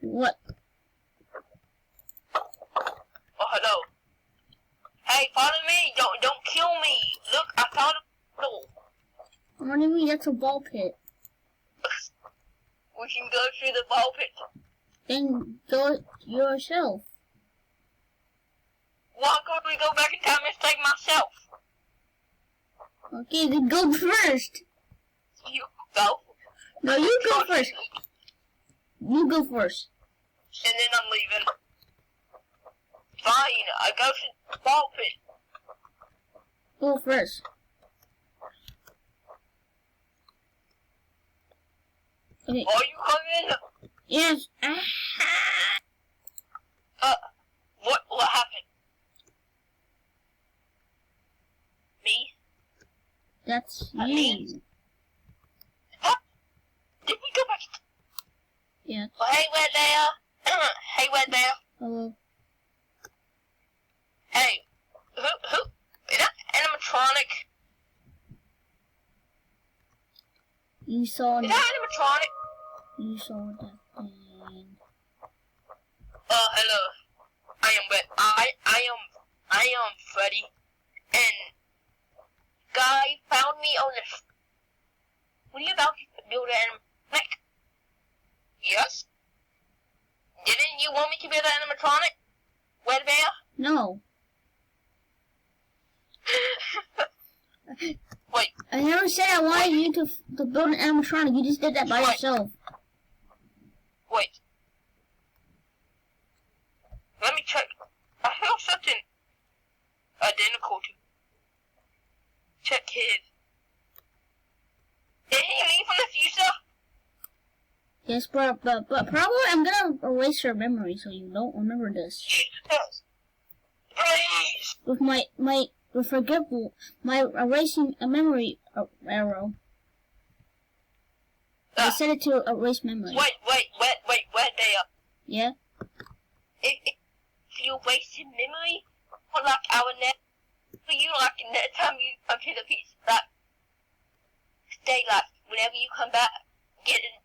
What? Oh, hello. Hey, follow me. Don't kill me. Look, I found a portal. What do you mean? That's a ball pit. We can go through the ball pit. Then go yourself. Why can't we go back in time and save myself? Okay, then go first. You go. No, you go first. You go first. And then I'm leaving. Fine, I go to the ball pit. Go first. Okay. Are you coming? Yes. What happened? Me? That's Me? you. Huh? Did we go back? Yeah. Oh, hey, where there? Hey, where there? Hello. Hey, who? Is that animatronic? You saw Is that. that animatronic? You saw that thing. Hello. I am Freddy, and guy found me on this. What are you about to build an animatronic? Yes? Didn't you want me to build an animatronic? Where bear? No. Wait. I never said I wanted you to build an animatronic. You just did that by yourself. Wait. Let me check. I have something identical to. Check his. Did he leave from the future? Yes, but probably I'm gonna erase your memory so you don't remember this. Yes. Please. With my erasing a memory arrow. I set it to erase memory. Wait, there. Yeah? If you wasted memory, for like our net, for you like next time you come to the piece, like stay like whenever you come back, get it.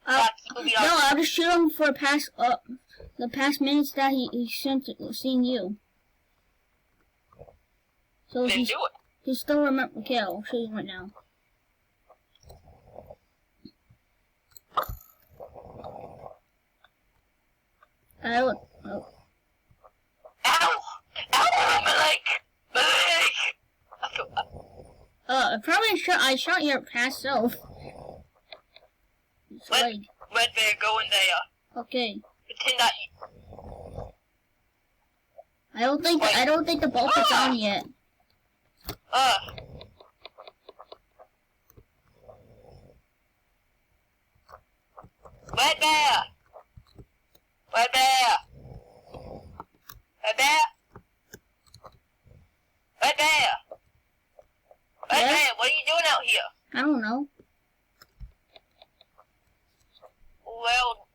Like, you'll be like, No, I'll just shoot him for the past minutes that he sent seeing you. So then do it. he still remember. Okay, I'll show you right now. Oh. Ow! Ow! My leg! My leg! I feel. I shot your past self. Red bear, go in there. Okay. Pretend that you. I don't think the ball is on yet. Red bear! Red bear! Red bear! Red bear! Red Yeah? bear, what are you doing out here? I don't know. Well,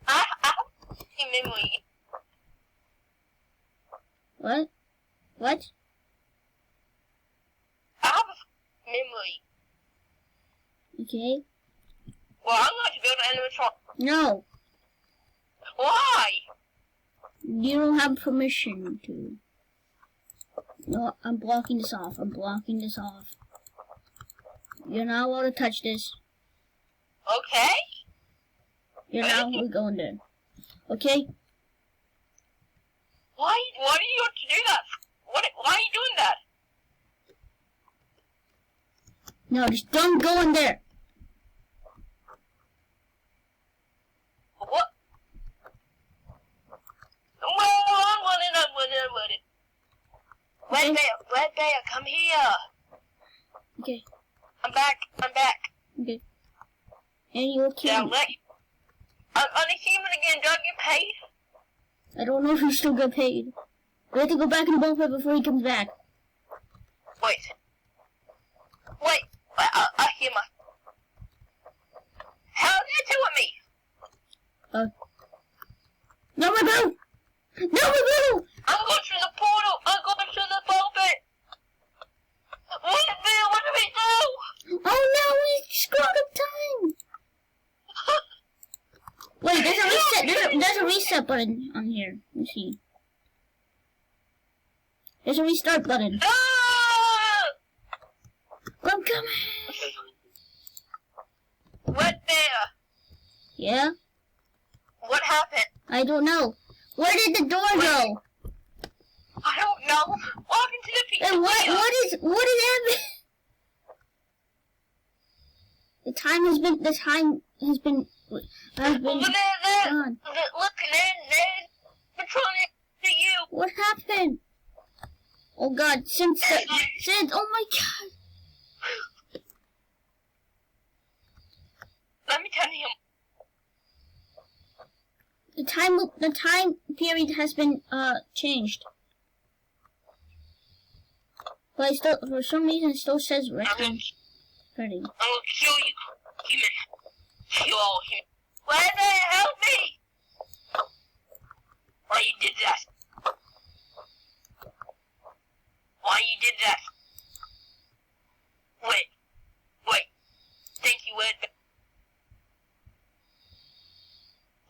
I have a memory. What? What? I have a memory. Okay. Well, I'm going to build an animatronic. No. Why? You don't have permission to. No, I'm blocking this off. I'm blocking this off. You're not allowed to touch this. Okay. You're not allowed to go in there. Okay? Why do you have to do that? Why are you doing that? No, just don't go in there. What? I'm running. Red bear, come here. Okay. I'm back. Okay. And you'll kill me. I'm a human again. Do I get paid? I don't know if you still get paid. We have to go back in the ball pit before he comes back. Wait. I hear my. How are you doing me? No, my boo! No, my boo! I'm going through the portal. I'm going through the ball pit. What do we do? Oh no, we screwed up time! Wait, there's at least reset button on here. Let me see. There's a restart button. Ah! I'm coming. What there? Yeah? What happened? I don't know. Where did the door go? I don't know. Walk into the pizzeria. And what is happening? The time has been Over there, gone. look, there's Patronic to you. What happened? Oh God, since, oh my God. Let me tell him. The time period has been, changed. But I still, for some reason, it still says retcon. Freddy. I will kill you, human. Kill all human. Weather, help me! Why you did that? Why you did that? Wait. Thank you, Ed.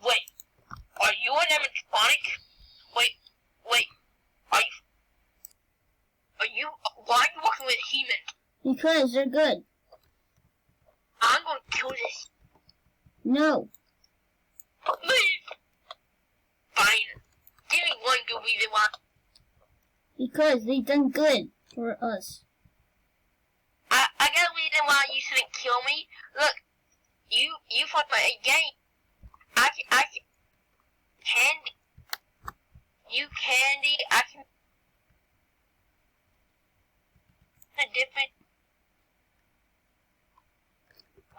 Wait. Are you an animatronic? Wait. Are you? Why are you working with humans? Because they're good. I'm gonna kill this. No. Leave. Fine. Give me one good reason why. Because they've done good for us. I got a reason why you shouldn't kill me. Look, you fought my game. I can candy. You candy. I can a different.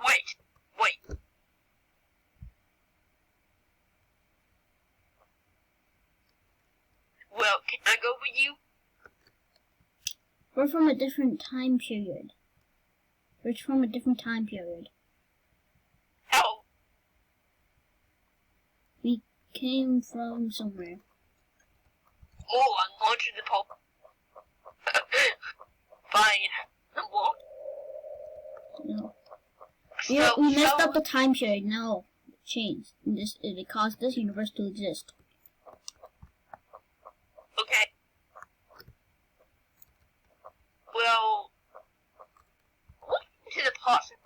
Wait. Well, can I go with you? We're from a different time period. Oh, We came from somewhere. I'm going to the pub. Fine. I won't. No. So, We messed up the time period. Now it changed. And it caused this universe to exist. Okay. Well, what happened to the possum?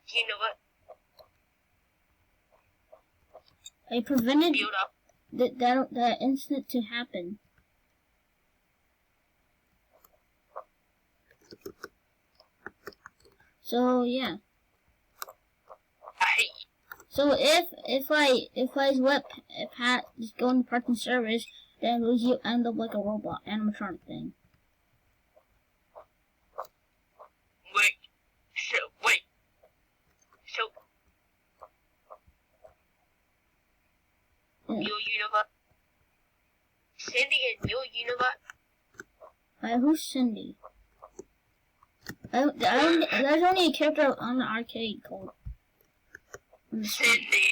Do you know what? I prevented Build up. that incident to happen. So yeah. I hate you. So if I let Pat just go into parking service, then you end up like a robot animatronic thing. Wait. So, Yeah. your universe. Cindy is your universe. Who's Cindy? There's only a character on the arcade called Cindy.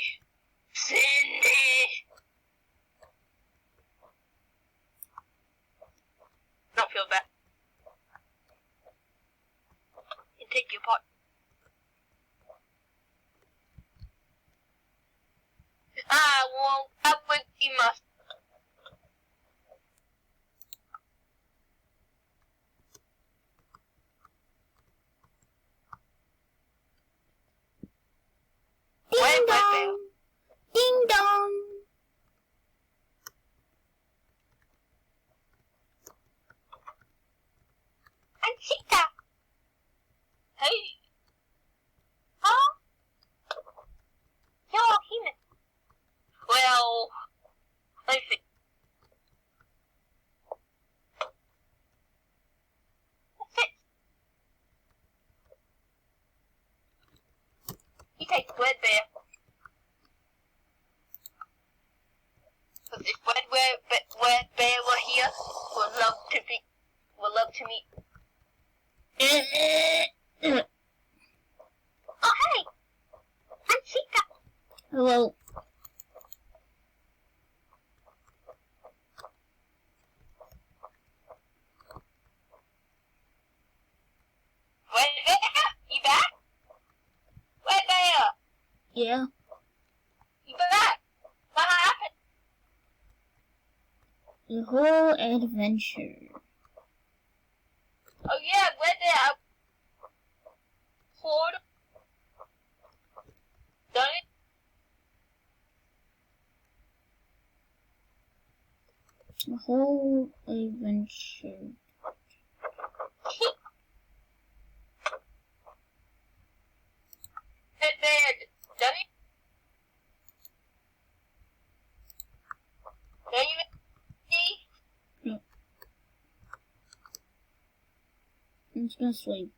Don't feel bad. You take your part. I went you must. Ding dong! Ding dong! I'm Chica. Hey. Huh? You're a human. Well, let me see. That's it. You take the word bear. Because if word bear were here, would love to meet. Oh hey, I'm Chica. Hello. Word bear, you back? Word bear. Yeah. The whole adventure. Oh yeah, where the portal done it? The whole adventure. That bad done it? Can you see? I'm just gonna sleep.